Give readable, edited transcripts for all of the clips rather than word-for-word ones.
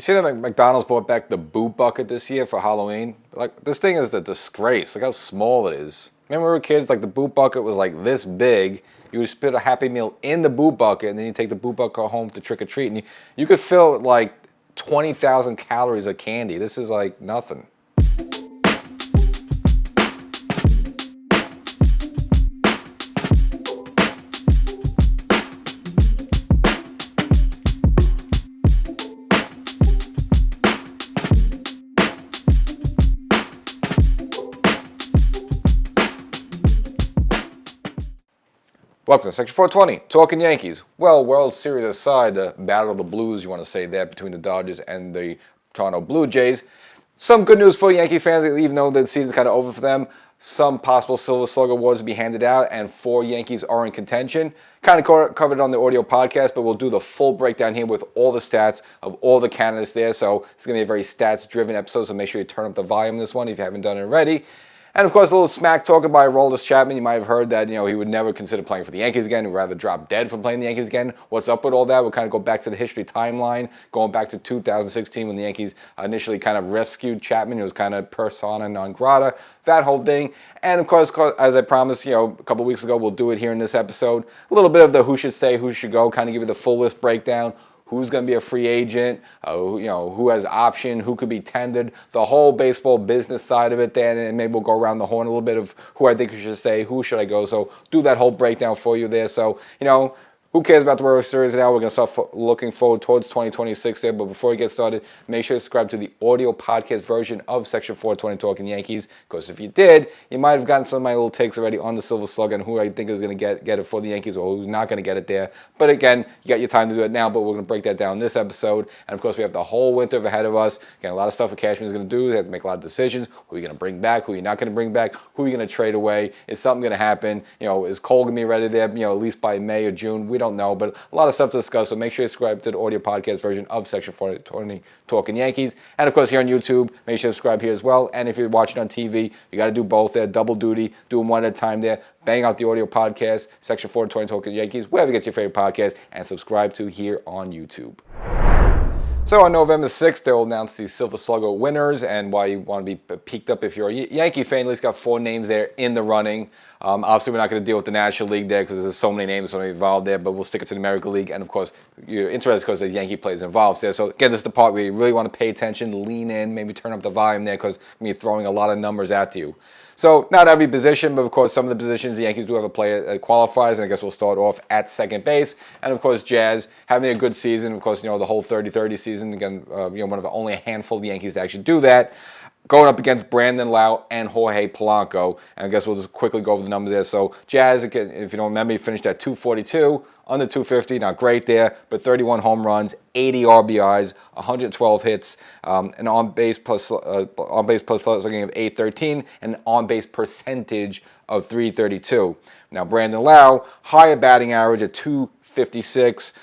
You see that McDonald's brought back the boot bucket this year for Halloween? Like, this thing is a disgrace. Look how small it is. Remember when we were kids, like the boot bucket was like this big. You would just put a Happy Meal in the boot bucket, and then you take the boot bucket home to trick or treat, and you could fill like 20,000 calories of candy. This is like nothing. Welcome to Section 420, Talkin Yankees. Well, World Series aside, the Battle of the Blues, you want to say that, between the Dodgers and the Toronto Blue Jays. Some good news for Yankee fans, even though the season's kind of over for them. Some possible Silver Slugger awards will be handed out, and 4 Yankees are in contention. Kind of covered it on the audio podcast, but we'll do the full breakdown here with all the stats of all the candidates there. So it's going to be a very stats-driven episode, so make sure you turn up the volume on this one if you haven't done it already. And, of course, a little smack talking by Aroldis Chapman. You might have heard that, he would never consider playing for the Yankees again. He'd rather drop dead from playing the Yankees again. What's up with all that? We'll kind of go back to the history timeline, going back to 2016 when the Yankees initially kind of rescued Chapman. He was kind of persona non grata, that whole thing. And, of course, as I promised, a couple weeks ago, we'll do it here in this episode. A little bit of the who should stay, who should go, kind of give you the full list breakdown. Who's going to be a free agent, who has option, who could be tendered, the whole baseball business side of it there, and maybe we'll go around the horn a little bit of who I think should stay, who should I go. So do that whole breakdown for you there. So, who cares about the World Series now? We're going to start looking forward towards 2026 there. But before we get started, make sure to subscribe to the audio podcast version of Section 420 Talkin Yankees. Because if you did, you might have gotten some of my little takes already on the Silver Slugger and who I think is going to get it for the Yankees or who's not going to get it there. But again, you got your time to do it now, but we're going to break that down in this episode. And of course, we have the whole winter ahead of us. Again, a lot of stuff that Cashman is going to do. They have to make a lot of decisions. Who are you going to bring back? Who are you not going to bring back? Who are you going to trade away? Is something going to happen? Is Cole going to be ready there, at least by May or June? We don't know, but a lot of stuff to discuss, so make sure you subscribe to the audio podcast version of Section 420 Talkin Yankees. And of course, here on YouTube, make sure to subscribe here as well. And if you're watching on TV, you got to do both there, double duty, do them one at a time there. Bang out the audio podcast, Section 420 Talkin Yankees, wherever you get your favorite podcast, and subscribe to here on YouTube. So on November 6th, they'll announce the Silver Slugger winners and why you want to be peaked up if you're a Yankee fan. At least got 4 names there in the running. Obviously, we're not going to deal with the National League there because there's so many names involved there, but we'll stick it to the American League. And, of course, you're interested because there's Yankee players involved there. So, again, this is the part where you really want to pay attention, lean in, maybe turn up the volume there because we're throwing a lot of numbers at you. So, not every position, but, of course, some of the positions, the Yankees do have a player that qualifies, and I guess we'll start off at second base. And, of course, Jazz having a good season. Of course, the whole 30-30 season. Again, one of the only handful of the Yankees to actually do that. Going up against Brandon Lau and Jorge Polanco. And I guess we'll just quickly go over the numbers there. So Jazz, again, if you don't remember, he finished at 242, under 250, not great there, but 31 home runs, 80 RBIs, 112 hits, an on-base plus looking at 813, and an on-base percentage of 332. Now Brandon Lau, higher batting average at 256,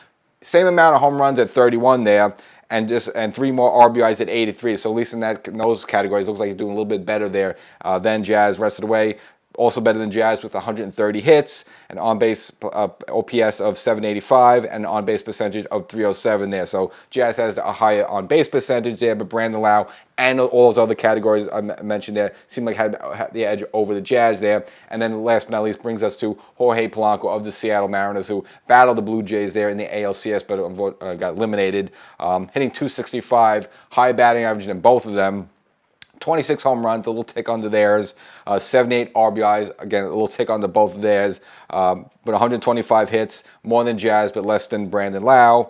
same amount of home runs at 31 there. And 3 more RBIs at 83. So at least in those categories, looks like he's doing a little bit better there than Jazz. Rest of the way, also better than Jazz with 130 hits, an on-base OPS of 785, and an on-base percentage of 307 there. So Jazz has a higher on-base percentage there, but Brandon Lau and all those other categories I mentioned there seem like had the edge over the Jazz there. And then last but not least brings us to Jorge Polanco of the Seattle Mariners, who battled the Blue Jays there in the ALCS, but got eliminated. Hitting 265, high batting average than both of them. 26 home runs, a little tick under theirs. 78 RBIs, again, a little tick under both of theirs. But 125 hits, more than Jazz, but less than Brandon Lau.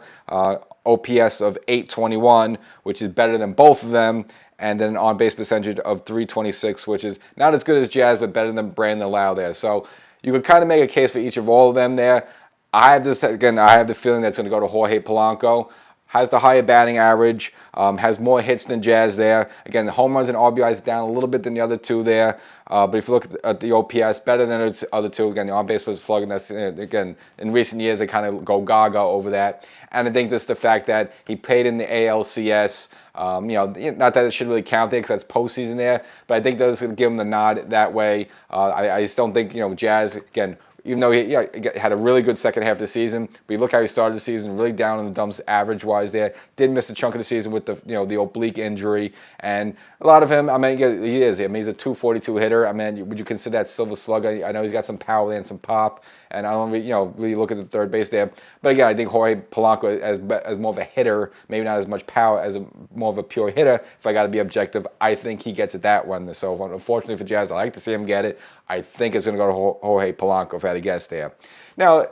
OPS of 821, which is better than both of them. And then an on-base percentage of 326, which is not as good as Jazz, but better than Brandon Lau there. So you could kind of make a case for each of all of them there. I have the feeling that's going to go to Jorge Polanco. Has the higher batting average, has more hits than Jazz there. Again, the home runs and RBIs down a little bit than the other two there. But if you look at the OPS, better than the other two. Again, the on-base was plug, and that's, again, in recent years, they kind of go gaga over that. And I think this is the fact that he played in the ALCS. Not that it should really count there because that's postseason there, but I think that's going to give him the nod that way. I just don't think, Jazz, again, even though he had a really good second half of the season. But you look how he started the season, really down in the dumps average-wise there. Did miss a chunk of the season with the oblique injury. And a lot of him, I mean, he is. I mean, he's a 242 hitter. I mean, would you consider that silver slugger? I know he's got some power and some pop. And I don't really look at the third base there. But again, I think Jorge Polanco as more of a hitter, maybe not as much power as more of a pure hitter. If I got to be objective, I think he gets it that one. So unfortunately for Jazz, I like to see him get it. I think it's going to go to Jorge Polanco if I had to guess there. Now,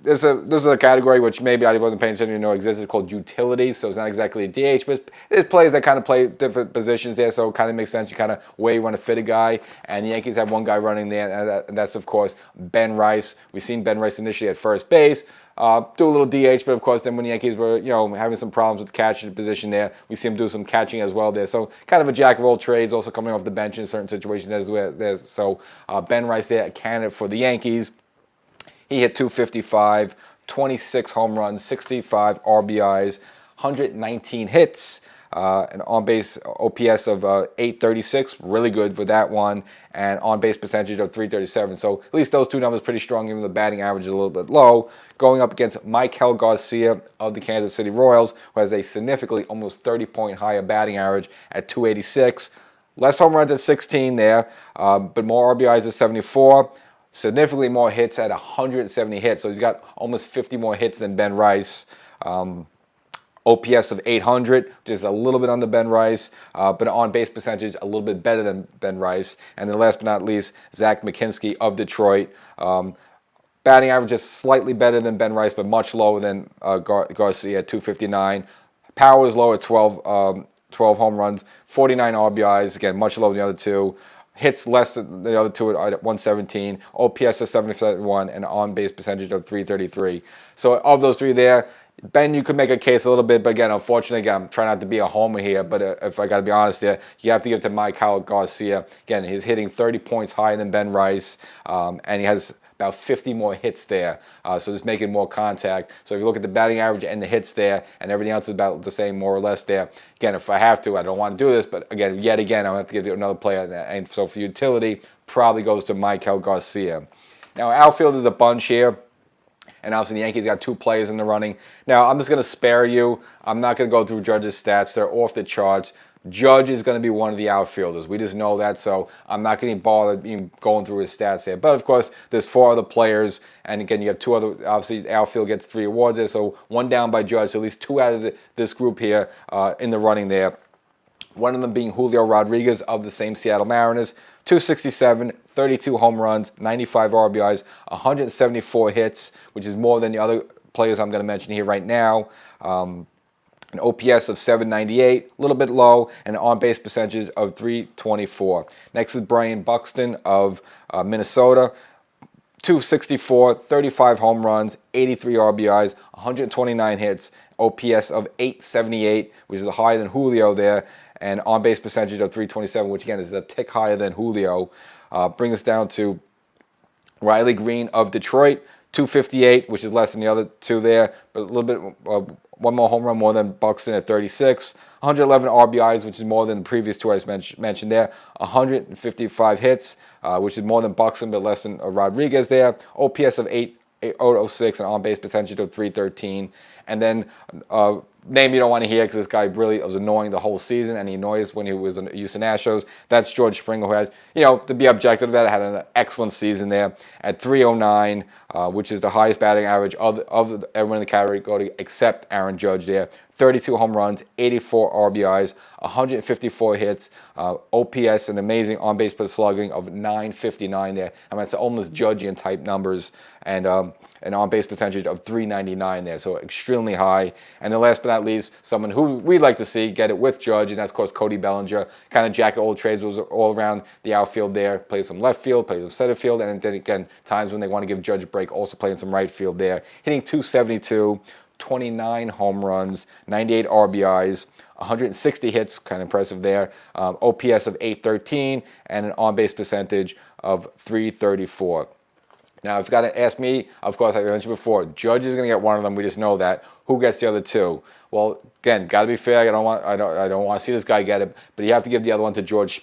this is a category which maybe I wasn't paying attention to exists. It's called utilities, so it's not exactly a DH, but there's players that kind of play different positions there, so it kind of makes sense. You kind of where you want to fit a guy, and the Yankees have one guy running there, and that's, of course, Ben Rice. We've seen Ben Rice initially at first base, do a little DH, but of course then when the Yankees were having some problems with catching position there, we see him do some catching as well there. So kind of a jack of all trades, also coming off the bench in certain situations as well. So Ben Rice there, a candidate for the Yankees. He hit 255, 26 home runs, 65 RBIs, 119 hits, an on-base OPS of 836, really good for that one, and on-base percentage of 337. So at least those two numbers pretty strong, even though the batting average is a little bit low. Going up against Maikel Garcia of the Kansas City Royals, who has a significantly almost 30-point higher batting average at 286. Less home runs at 16 there, but more RBIs at 74. Significantly more hits at 170 hits. So he's got almost 50 more hits than Ben Rice. OPS of 800, which is a little bit under Ben Rice, but on-base percentage a little bit better than Ben Rice. And then last but not least, Zach McKinstry of Detroit. Batting average is slightly better than Ben Rice, but much lower than Garcia at 259. Power is low at 12 home runs, 49 RBIs, again, much lower than the other two. Hits less than the other two at 117, OPS of 771, and on-base percentage of 333. So of those three there, Ben, you could make a case a little bit, but again, unfortunately, again, I'm trying not to be a homer here, but if I got to be honest there, you have to give it to Maikel Garcia. Again, he's hitting 30 points higher than Ben Rice, and he has about 50 more hits there, so just making more contact. So if you look at the batting average and the hits there, and everything else is about the same, more or less there. Again, if I have to, I don't want to do this, but again, yet again, I'm going to have to give you another player. And so for utility, probably goes to Maikel Garcia. Now, outfield is a bunch here. And obviously, the Yankees got two players in the running. Now, I'm just going to spare you. I'm not going to go through Judge's stats. They're off the charts. Judge is going to be one of the outfielders. We just know that, so I'm not going to bother going through his stats there. But, of course, there's four other players. And, again, you have two other. Obviously, outfield gets 3 awards there. So, one down by Judge. So at least 2 out of this group here in the running there. One of them being Julio Rodriguez of the same Seattle Mariners. 267, 32 home runs, 95 RBIs, 174 hits, which is more than the other players I'm going to mention here right now. An OPS of 798, a little bit low, and an on-base percentage of 324. Next is Brian Buxton of Minnesota. 264, 35 home runs, 83 RBIs, 129 hits, OPS of 878, which is higher than Julio there, and on-base percentage of 327, which again is a tick higher than Julio. Brings us down to Riley Green of Detroit, 258, which is less than the other two there, but a little bit, one more home run more than Buxton at 36. 111 RBIs, which is more than the previous two I mentioned there. 155 hits, which is more than Buxton, but less than Rodriguez there. OPS of 806 and on-base percentage of 313. And then name you don't want to hear because this guy really was annoying the whole season, and he annoyed us when he was in Houston Astros. That's George Springer, who had, to be objective about it, had an excellent season there at 309, which is the highest batting average of everyone in the category except Aaron Judge there. 32 home runs, 84 RBIs, 154 hits, OPS, an amazing on-base per slugging of 959 there. I mean, it's almost Judgian type numbers, and an on-base percentage of 399 there, so extremely high. And then last but not least, someone who we'd like to see get it with Judge, and that's, of course, Cody Bellinger. Kind of jack of all trades, was all around the outfield there. Plays some left field, plays some center field, and then again, times when they want to give Judge a break, also playing some right field there. Hitting 272, 29 home runs, 98 RBIs, 160 hits, kind of impressive there. OPS of 813, and an on-base percentage of 334. Now, if you've got to ask me, of course, I mentioned before, Judge is going to get one of them. We just know that. Who gets the other two? Well, again, got to be fair. I don't want to see this guy get it, but you have to give the other one to George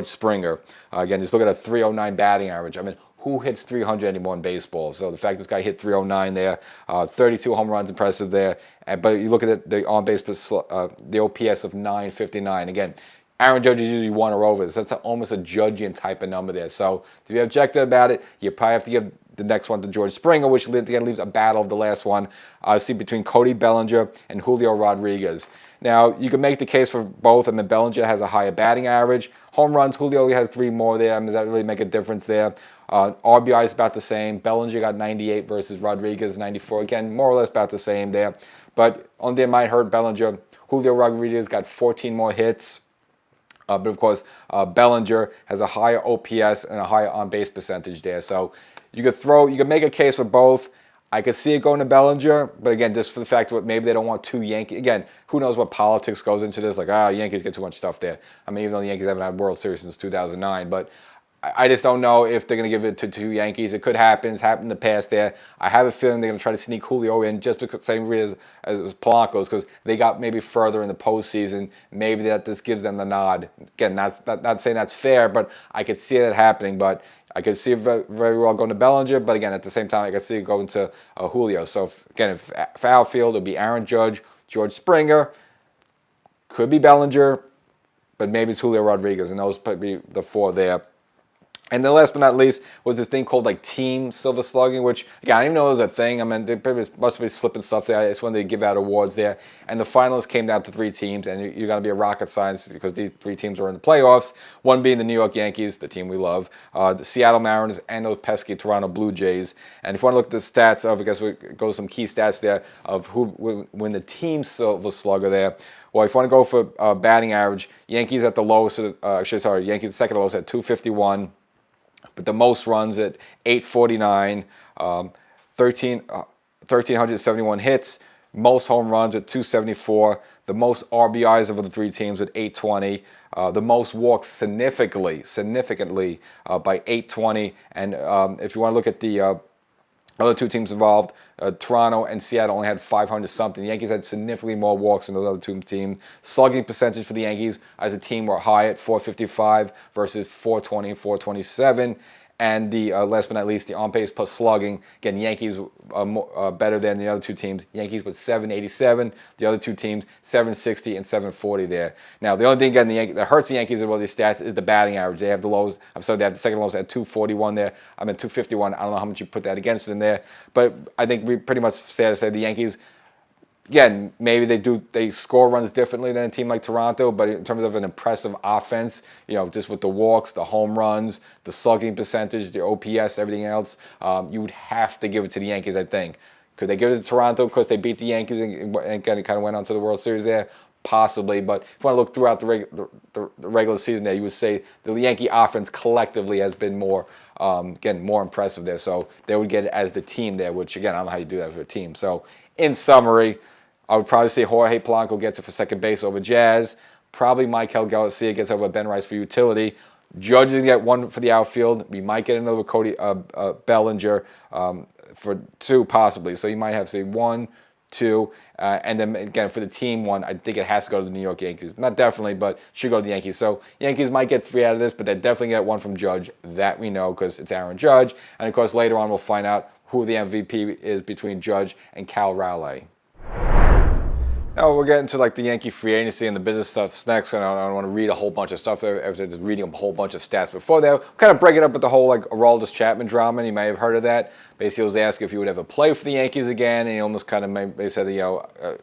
Springer. Again, just look at a 309 batting average. I mean, who hits 300 anymore in baseball. So the fact this guy hit 309 there, 32 home runs, impressive there. But you look at it, the on-base, the OPS of 959. Again, Aaron Judge is usually 1 or over this. That's almost a Judgian type of number there. So to be objective about it, you probably have to give the next one to George Springer, which again leaves a battle of the last one. See between Cody Bellinger and Julio Rodriguez. Now, you can make the case for both. I mean, Bellinger has a higher batting average. Home runs, Julio has 3 more there. I mean, does that really make a difference there? RBI is about the same. Bellinger got 98 versus Rodriguez 94. Again, more or less about the same there. But on there might hurt Bellinger. Julio Rodriguez got 14 more hits. But of course, Bellinger has a higher OPS and a higher on-base percentage there. So you could make a case for both. I could see it going to Bellinger, but again, just for the fact that maybe they don't want 2 Yankees. Again, who knows what politics goes into this? Like, Yankees get too much stuff there. I mean, even though the Yankees haven't had World Series since 2009, but I just don't know if they're going to give it to 2 Yankees. It could happen. It's happened in the past there. I have a feeling they're going to try to sneak Julio in just because same reason as Polanco's, because they got maybe further in the postseason. Maybe that just gives them the nod. Again, not saying that's fair, but I could see that happening. But I could see it very well going to Bellinger, but again, at the same time, I could see it going to Julio. So, if for outfield, it would be Aaron Judge, George Springer, could be Bellinger, but maybe it's Julio Rodriguez, and those would be the 4 there. And then last but not least was this thing called like team silver slugging, which, again, I didn't even know it was a thing. I mean, they must be slipping stuff there. It's when they give out awards there. And the finalists came down to 3 teams, and you're going to be a rocket science because these 3 teams are in the playoffs, one being the New York Yankees, the team we love, the Seattle Mariners, and those pesky Toronto Blue Jays. And if you want to look at the stats of, I guess we go some key stats there of who win the team silver slugger there. Well, if you want to go for batting average, Yankees at the lowest, Yankees second lowest at 251. But the most runs at 849, 1,371 hits, most home runs at 274, the most RBIs of the 3 teams with 820, the most walks significantly by 820. And if you want to look at the other 2 teams involved, Toronto and Seattle only had 500 something. The Yankees had significantly more walks than those other 2 teams. Slugging percentage for the Yankees as a team were high at 455 versus 420 and 427. And the last but not least, the on-base plus slugging. Again, Yankees better than the other 2 teams. Yankees with 787. The other 2 teams 760 and 740 there. Now, the only thing again that hurts the Yankees of all these stats is the batting average. They have the lowest. They have the second lowest at 241 there. I'm at 251. I don't know how much you put that against them there, but I think we pretty much say the Yankees. Again, maybe they score runs differently than a team like Toronto, but in terms of an impressive offense, just with the walks, the home runs, the slugging percentage, the OPS, everything else, you would have to give it to the Yankees, I think. Could they give it to Toronto because they beat the Yankees and kind of went on to the World Series there? Possibly, but if you want to look throughout the regular season there, you would say the Yankee offense collectively has been more impressive there. So they would get it as the team there, which, again, I don't know how you do that for a team. So in summary, I would probably say Jorge Polanco gets it for second base over Jazz. Probably Michael Garcia gets over Ben Rice for utility. Judge is get 1 for the outfield. We might get another with Cody Bellinger for 2 possibly. So you might have, say, 1, 2, and then again for the team 1, I think it has to go to the New York Yankees. Not definitely, but should go to the Yankees. So Yankees might get 3 out of this, but they definitely get 1 from Judge. That we know because it's Aaron Judge. And of course, later on we'll find out who the MVP is between Judge and Cal Raleigh. Now we're getting to like the Yankee free agency and the business stuff next, and I don't want to read a whole bunch of stuff after just reading a whole bunch of stats before that. We'll kind of break it up with the whole like Aroldis Chapman drama, and you may have heard of that. Basically, he was asked if he would ever play for the Yankees again, and he almost kind of said,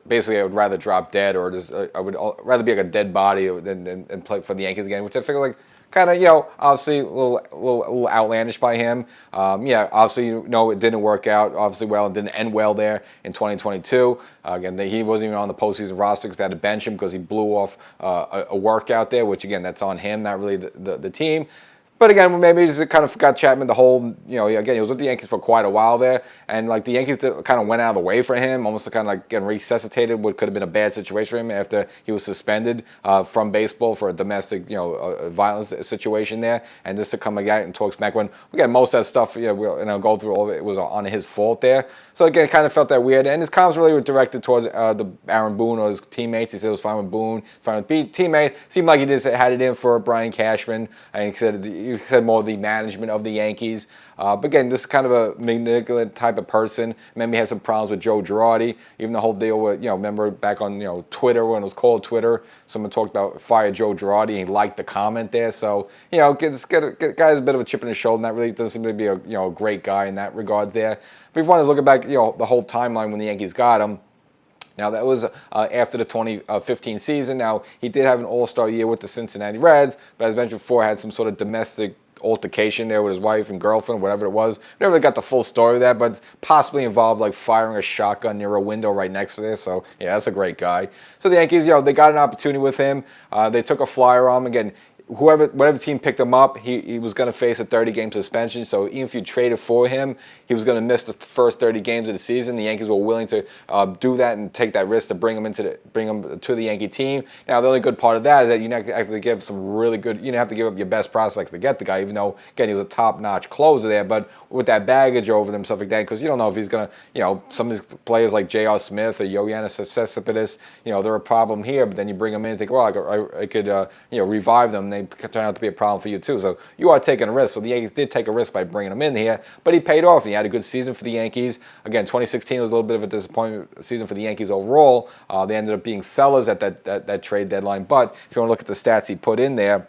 basically I would rather drop dead, or just I would rather be like a dead body than play for the Yankees again, which I figure like kind of, obviously a little outlandish by him. Obviously, it didn't work out obviously well. It didn't end well there in 2022. Again, he wasn't even on the postseason roster because they had to bench him because he blew off a workout there, which, again, that's on him, not really the team. But again, maybe he just kind of forgot Chapman the whole, again, he was with the Yankees for quite a while there. And like the Yankees kind of went out of the way for him, almost kind of like getting resuscitated what could have been a bad situation for him after he was suspended from baseball for a domestic, violence situation there. And just to come out and talk smack when, again, most of that stuff, we'll go through all of it was on his fault there. So again, it kind of felt that weird. And his comments really were directed towards the Aaron Boone or his teammates. He said it was fine with Boone, fine with teammates. Seemed like he just had it in for Brian Cashman. And he said, you said more of the management of the Yankees. But again, this is kind of a manipulative type of person. Maybe he had some problems with Joe Girardi. Even the whole deal with, remember back on, Twitter, when it was called Twitter, someone talked about fire Joe Girardi, and he liked the comment there. So, guy's a bit of a chip in his shoulder, and that really doesn't seem to be a great guy in that regards there. But if you want to look back, the whole timeline when the Yankees got him. Now, that was after the 2015 season. Now, he did have an all-star year with the Cincinnati Reds, but as mentioned before, had some sort of domestic altercation there with his wife and girlfriend, whatever it was. Never really got the full story of that, but it's possibly involved like firing a shotgun near a window right next to this. So, yeah, that's a great guy. So the Yankees, they got an opportunity with him. They took a flyer on him. Again, whatever team picked him up, he was going to face a 30-game suspension. So even if you traded for him, he was going to miss the first 30 games of the season. The Yankees were willing to do that and take that risk to bring him to the Yankee team. Now, the only good part of that is that you have to give some really good. You don't have to give up your best prospects to get the guy, even though again he was a top-notch closer there. But with that baggage over them, stuff like that, because you don't know if he's going to, some of these players like J.R. Smith or Yoenis Cespedes, they're a problem here. But then you bring them in and think, well, I could revive them. They could turn out to be a problem for you too. So you are taking a risk. So the Yankees did take a risk by bringing him in here, but he paid off. And he had a good season for the Yankees. Again, 2016 was a little bit of a disappointment season for the Yankees overall. They ended up being sellers at that trade deadline. But if you want to look at the stats he put in there,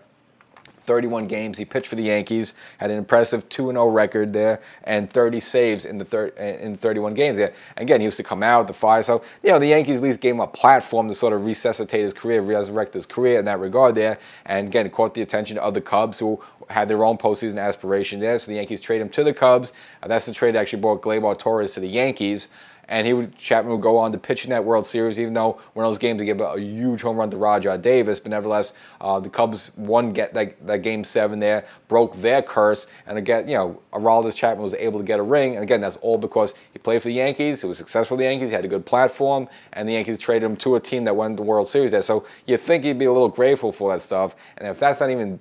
31 games he pitched for the Yankees, had an impressive 2-0 record there, and 30 saves in 31 games there. Again, he used to come out, the fire. So, the Yankees at least gave him a platform to sort of resuscitate his career, resurrect his career in that regard there. And again, it caught the attention of the Cubs, who had their own postseason aspiration there. So the Yankees trade him to the Cubs. That's the trade that actually brought Gleyber Torres to the Yankees. And Chapman would go on to pitch in that World Series, even though one of those games he gave a huge home run to Rajai Davis. But nevertheless, the Cubs won that Game 7 there, broke their curse. And again, Aroldis Chapman was able to get a ring. And again, that's all because he played for the Yankees. He was successful for the Yankees. He had a good platform. And the Yankees traded him to a team that won the World Series there. So you think he'd be a little grateful for that stuff. And if that's not even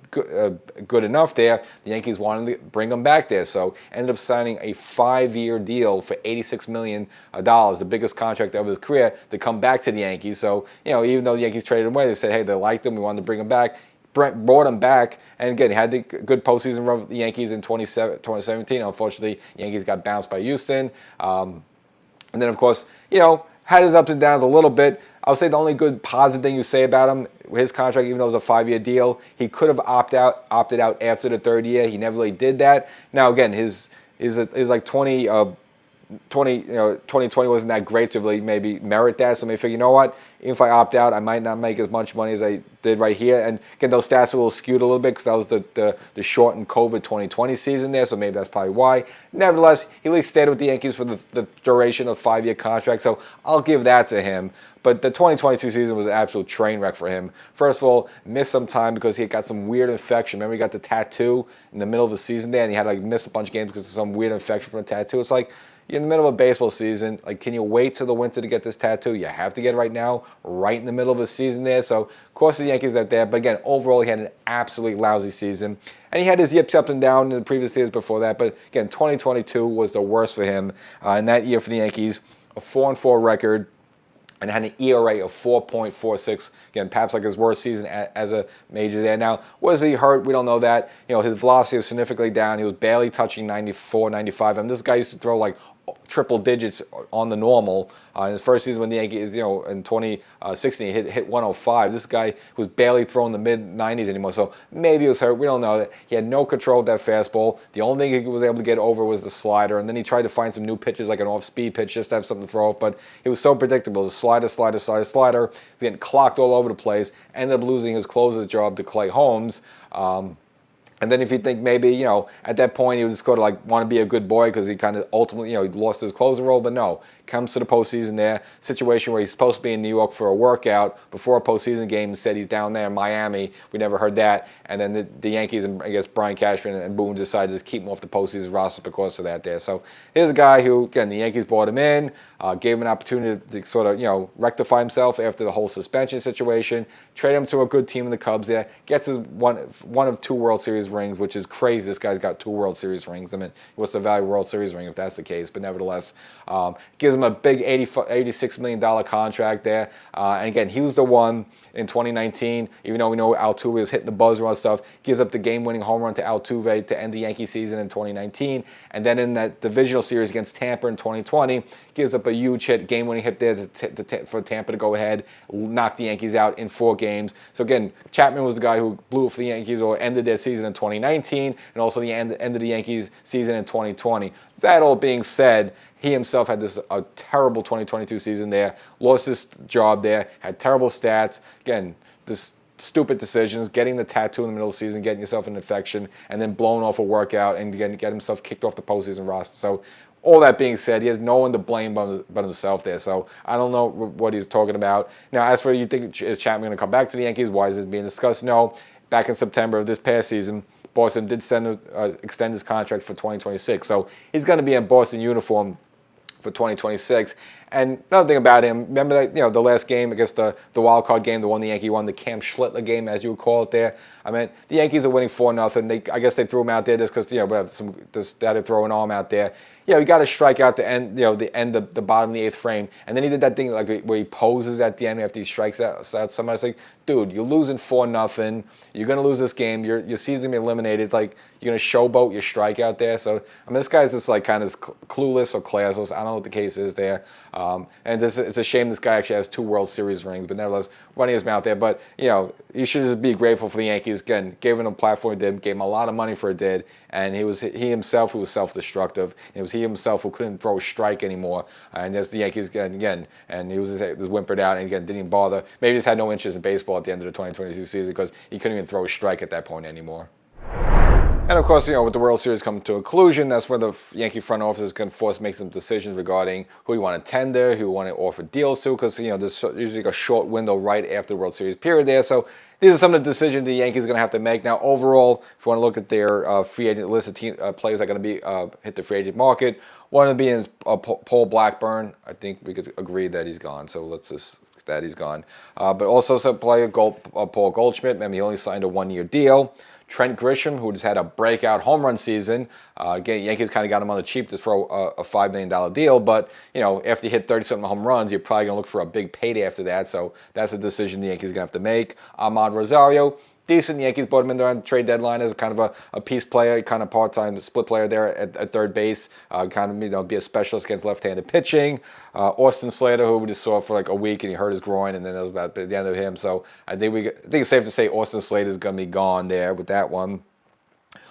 good enough there, the Yankees wanted to bring him back there. So ended up signing a 5-year deal for $86 million. The biggest contract of his career, to come back to the Yankees. So, even though the Yankees traded him away, they said, hey, they liked him, we wanted to bring him back. Brought him back, and again, he had the good postseason run with the Yankees in 2017. Unfortunately, the Yankees got bounced by Houston. And then, of course, had his ups and downs a little bit. I would say the only good positive thing you say about him, his contract, even though it was a 5-year deal, he could have opted out after the third year. He never really did that. Now, again, his like 2020 wasn't that great to really maybe merit that. So maybe figure, what? If I opt out, I might not make as much money as I did right here. And again, those stats were a little skewed a little bit because that was the shortened COVID 2020 season there. So maybe that's probably why. Nevertheless, he at least stayed with the Yankees for the duration of the 5-year contract. So I'll give that to him. But the 2022 season was an absolute train wreck for him. First of all, missed some time because he got some weird infection. Remember, he got the tattoo in the middle of the season there, and he had to miss a bunch of games because of some weird infection from the tattoo. It's like, you're in the middle of a baseball season. Like, can you wait till the winter to get this tattoo? You have to get it right now, right in the middle of the season there. So, of course, the Yankees are there. But again, overall, he had an absolutely lousy season. And he had his yips up and down in the previous years before that. But again, 2022 was the worst for him. In that year for the Yankees, a 4-4 record, and had an ERA of 4.46. Again, perhaps like his worst season as a major there. Now, was he hurt? We don't know that. His velocity was significantly down. He was barely touching 94, 95. I mean, this guy used to throw like triple digits on the normal. In his first season when the Yankees, in 2016, he hit 105. This guy was barely throwing the mid-90s anymore. So maybe he was hurt. We don't know that. He had no control of that fastball. The only thing he was able to get over was the slider. And then he tried to find some new pitches, like an off-speed pitch, just to have something to throw off. But it was so predictable. It was slider. He was getting clocked all over the place. Ended up losing his closer's job to Clay Holmes. And then if you think maybe, at that point he was just going to want to be a good boy because he kind of ultimately, he lost his closer role. But no, comes to the postseason there, situation where he's supposed to be in New York for a workout before a postseason game, and said he's down there in Miami. We never heard that. And then the Yankees and I guess Brian Cashman and Boone decided to just keep him off the postseason roster because of that there. So here's a guy who, again, the Yankees brought him in, gave him an opportunity to sort of, rectify himself after the whole suspension situation, trade him to a good team in the Cubs there, gets his one of 2 World Series rings, which is crazy. This guy's got 2 World Series rings. I mean, what's the value of World Series ring if that's the case? But nevertheless, gives gives him a big $86 million contract there. And again, he was the one in 2019, even though we know Altuve was hitting the buzzer and stuff, gives up the game-winning home run to Altuve to end the Yankee season in 2019. And then in that divisional series against Tampa in 2020, gives up a huge hit, game-winning hit there for Tampa to go ahead, knock the Yankees out in 4 games. So again, Chapman was the guy who blew it for the Yankees or ended their season in 2019, and also the end of the Yankees season in 2020. That all being said, he himself had a terrible 2022 season there, lost his job there, had terrible stats. Again, this stupid decisions, getting the tattoo in the middle of the season, getting yourself an infection, and then blowing off a workout and get himself kicked off the postseason roster. So all that being said, he has no one to blame but himself there. So I don't know what he's talking about. Now, as for you think, is Chapman going to come back to the Yankees? Why is this being discussed? No. Back in September of this past season, Boston did extend his contract for 2026. So he's going to be in Boston uniform for 2026. And another thing about him, remember that, the last game against the wild card game, the one the Yankee won, the Cam Schlittler game, as you would call it there. I mean, the Yankees are winning 4-0. I guess they threw him out there just because, they had to throw an arm out there. You got to strike out the end, the bottom of the 8th frame. And then he did that thing where he poses at the end after he strikes out somebody. It's like, dude, you're losing 4-0. You're going to lose this game. Your season's going to be eliminated. It's like you're going to showboat your strikeout there. So, I mean, this guy's just kind of clueless or classless. I don't know what the case is there. And it's a shame this guy actually has 2 World Series rings, but nevertheless, running his mouth there. But, you should just be grateful for the Yankees. Again, gave him a platform, gave him a lot of money for it, and he himself who was self-destructive. It was he himself who couldn't throw a strike anymore. And that's the Yankees again, and he was whimpered out, and again, didn't even bother. Maybe just had no interest in baseball at the end of the 2022 season because he couldn't even throw a strike at that point anymore. And of course, with the World Series coming to a conclusion, that's where the Yankee front office is going to force make some decisions regarding who you want to tender, who you want to offer deals to, because there's usually a short window right after the World Series period there. So these are some of the decisions the Yankees are going to have to make. Now, overall, if you want to look at their free agent list of players that are going to be hit the free agent market, one of them being Paul Blackburn. I think we could agree that he's gone. So let's just that he's gone. But also some player Paul Goldschmidt. He only signed a 1-year deal. Trent Grisham, who just had a breakout home run season. Again, Yankees kind of got him on the cheap to throw a $5 million deal. But, after you hit 30-something home runs, you're probably going to look for a big payday after that. So that's a decision the Yankees are going to have to make. Ahmad Rosario, decent. The Yankees bought him in there on the trade deadline as kind of a piece player, kind of part-time split player there at third base. Kind of, be a specialist against left-handed pitching. Austin Slater, who we just saw for a week, and he hurt his groin, and then that was about the end of him. So I think it's safe to say Austin Slater is going to be gone there with that one.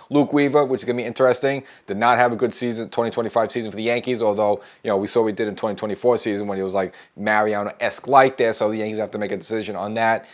Luke Weaver, which is going to be interesting, did not have a good season, 2025 season for the Yankees, although, we saw what he did in 2024 season when he was Mariano-esque like there, so the Yankees have to make a decision on that.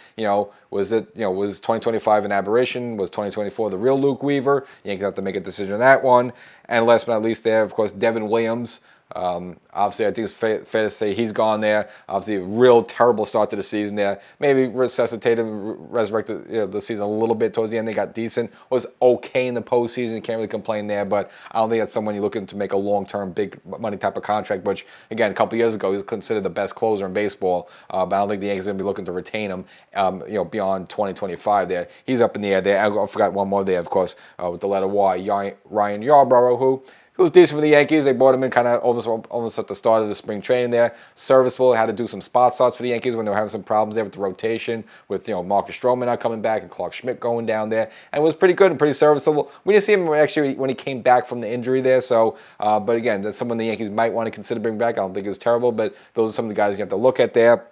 Was 2025 an aberration? Was 2024 the real Luke Weaver? The Yankees have to make a decision on that one. And last but not least there, of course, Devin Williams. Obviously, I think it's fair to say he's gone there. Obviously, a real terrible start to the season there. Maybe resuscitated, resurrected the season a little bit towards the end. They got decent. Was okay in the postseason. You can't really complain there, but I don't think that's someone you're looking to make a long-term, big money type of contract, which, again, a couple years ago, he was considered the best closer in baseball, but I don't think the Yankees are going to be looking to retain him, beyond 2025 there. He's up in the air there. I forgot one more there, of course, with the letter Y, Ryan Yarbrough, who was decent for the Yankees. They brought him in kind of almost at the start of the spring training there. Serviceable. Had to do some spot starts for the Yankees when they were having some problems there with the rotation, with Marcus Stroman not coming back and Clark Schmidt going down there. And it was pretty good and pretty serviceable. We didn't see him actually when he came back from the injury there. So, but again, that's someone the Yankees might want to consider bringing back. I don't think it was terrible, but those are some of the guys you have to look at there.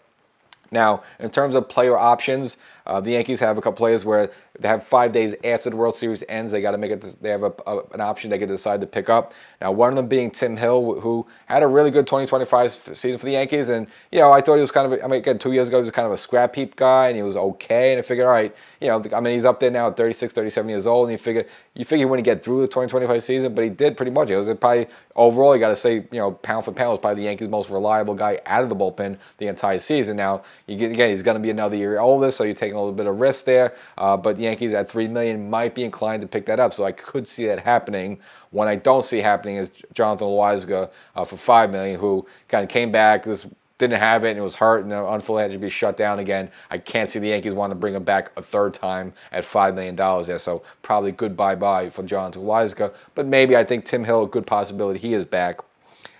Now, in terms of player options, the Yankees have a couple players where they have 5 days after the World Series ends. They got to make it. They have an option they can decide to pick up. Now, one of them being Tim Hill, who had a really good 2025 season for the Yankees, and I thought he was kind of. Again, 2 years ago he was kind of a scrap heap guy, and he was okay. And I figured, all right, he's up there now at 36, 37 years old, and you figure he wouldn't get through the 2025 season, but he did pretty much. It was probably overall, you got to say, pound for pound, was probably the Yankees' most reliable guy out of the bullpen the entire season. Now, again, he's going to be another year older, so you're taking a little bit of risk there. But the Yankees at $3 million might be inclined to pick that up, so I could see that happening. One I don't see happening is Jonathan Loaiza for $5 million, who kind of came back, just didn't have it, and it was hurt, and unfortunately had to be shut down again. I can't see the Yankees want to bring him back a third time at $5 million there, so probably good bye-bye for Jonathan Loaiza. But maybe I think Tim Hill, a good possibility he is back.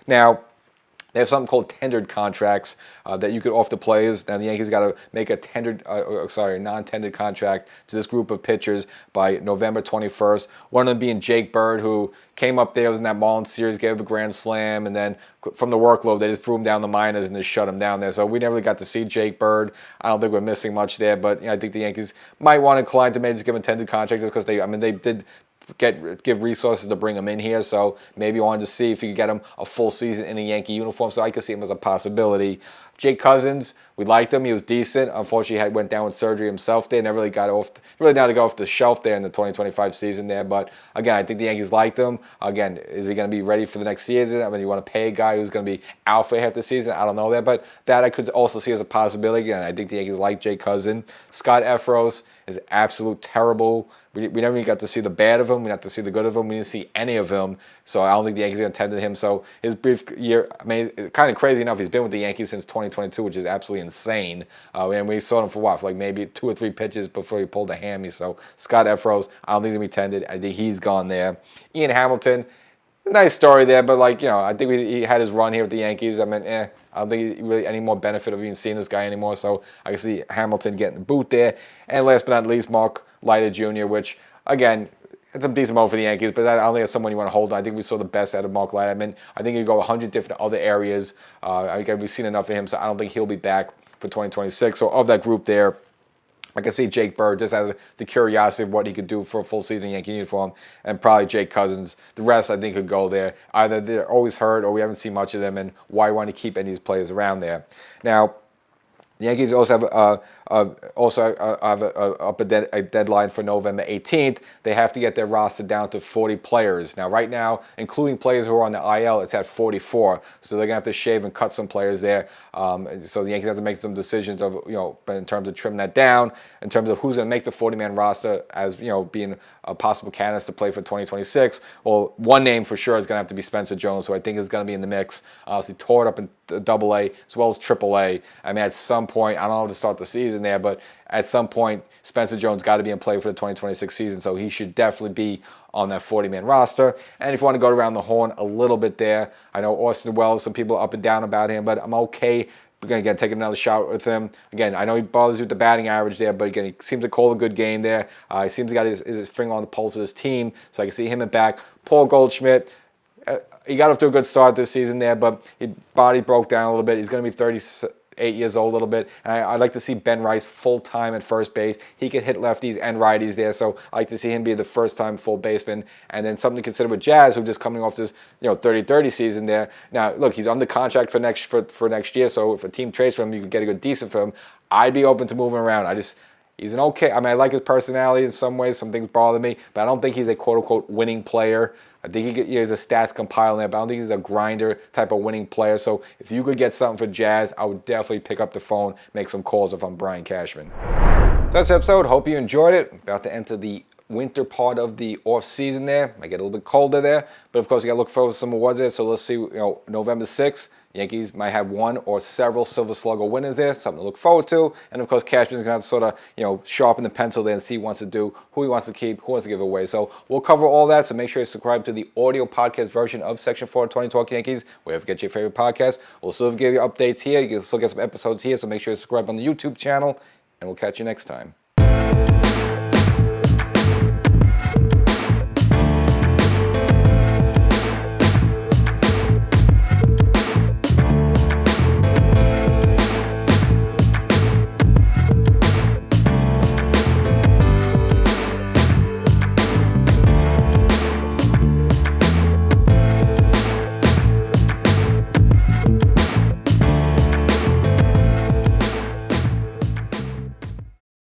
Now, They have something called tendered contracts that you could offer players. Now the Yankees got to make a non-tendered contract to this group of pitchers by November 21st. One of them being Jake Bird, who came up there, was in that Marlins series, gave up a grand slam, and then from the workload, they just threw him down the minors and just shut him down there. So we never really got to see Jake Bird. I don't think we're missing much there, but I think the Yankees might want to incline to maybe just give him a tendered contract just because they did give resources to bring him in here, so maybe wanted to see if you could get him a full season in a Yankee uniform, so I could see him as a possibility. Jake Cousins, we liked him. He was decent. Unfortunately, he went down with surgery himself there. Never really got off the shelf there in the 2025 season there. But again, I think the Yankees liked him. Again, is he going to be ready for the next season? I mean, you want to pay a guy who's going to be out for half the season? I don't know that, but that I could also see as a possibility. Again, I think the Yankees like Jake Cousins. Scott Efros is absolute terrible. We never even got to see the bad of him. We got to see the good of him. We didn't see any of him. So I don't think the Yankees are going to tend to him. So his brief year, I mean, it's kind of crazy enough. He's been with the Yankees since 2022, which is absolutely insane. And we saw him for like maybe 2 or 3 pitches before he pulled a hammy. So Scott Efros, I don't think he's going to be tended. I think he's gone there. Ian Hamilton, nice story there, but I think he had his run here with the Yankees. I mean, I don't think he really any more benefit of even seeing this guy anymore. So I can see Hamilton getting the boot there. And last but not least, Mark Leiter Jr., which, again, it's a decent move for the Yankees, but I don't think it's someone you want to hold on. I think we saw the best out of Mark Leiter. I mean, I think he'd go 100 different other areas. Again, we've seen enough of him, so I don't think he'll be back for 2026. So of that group there, I can see Jake Bird just has the curiosity of what he could do for a full season Yankee uniform, and probably Jake Cousins. The rest, I think, could go there. Either they're always hurt or we haven't seen much of them, and why want to keep any of these players around there? Now, the Yankees also have a deadline for November 18th. They have to get their roster down to 40 players. Now, right now, including players who are on the IL, it's at 44. So they're going to have to shave and cut some players there. So the Yankees have to make some decisions of, in terms of trimming that down, in terms of who's going to make the 40-man roster as, being a possible candidate to play for 2026. Well, one name for sure is going to have to be Spencer Jones, who I think is going to be in the mix. Obviously, tore it up in AA as well as AAA. I mean, at some point, I don't know how to start the season there, but at some point, Spencer Jones got to be in play for the 2026 season, so he should definitely be on that 40-man roster. And if you want to go around the horn a little bit there, I know Austin Wells, some people are up and down about him, but I'm okay. We're going to take another shot with him. Again, I know he bothers you with the batting average there, but again, he seems to call a good game there. He seems to got his finger on the pulse of his team, so I can see him at back. Paul Goldschmidt, he got off to a good start this season there, but his body broke down a little bit. He's going to be 38 years old a little bit, and I'd like to see Ben Rice full-time at first base. He could hit lefties and righties there, so I like to see him be the first-time full baseman. And then something to consider with Jazz, who just coming off this 30-30 season there. Now, look, he's under contract for next year, so if a team trades for him, you can get a good decent for him. I'd be open to moving around. He's an okay. I mean, I like his personality in some ways. Some things bother me, but I don't think he's a quote-unquote winning player. I think he's a stats compiler there, but I don't think he's a grinder type of winning player. So if you could get something for Jazz, I would definitely pick up the phone, make some calls if I'm Brian Cashman. So that's the episode. Hope you enjoyed it. About to enter the winter part of the off season there. Might get a little bit colder there, but of course you got to look for some awards there. So let's see. November 6th. Yankees might have one or several Silver Slugger winners there, something to look forward to. And of course, Cashman's going to have to sort of, sharpen the pencil there and see what he wants to do, who he wants to keep, who wants to give away. So we'll cover all that. So make sure you subscribe to the audio podcast version of Section 420 Talkin Yankees, wherever you get your favorite podcast. We'll still give you updates here. You can still get some episodes here. So make sure you subscribe on the YouTube channel, and we'll catch you next time.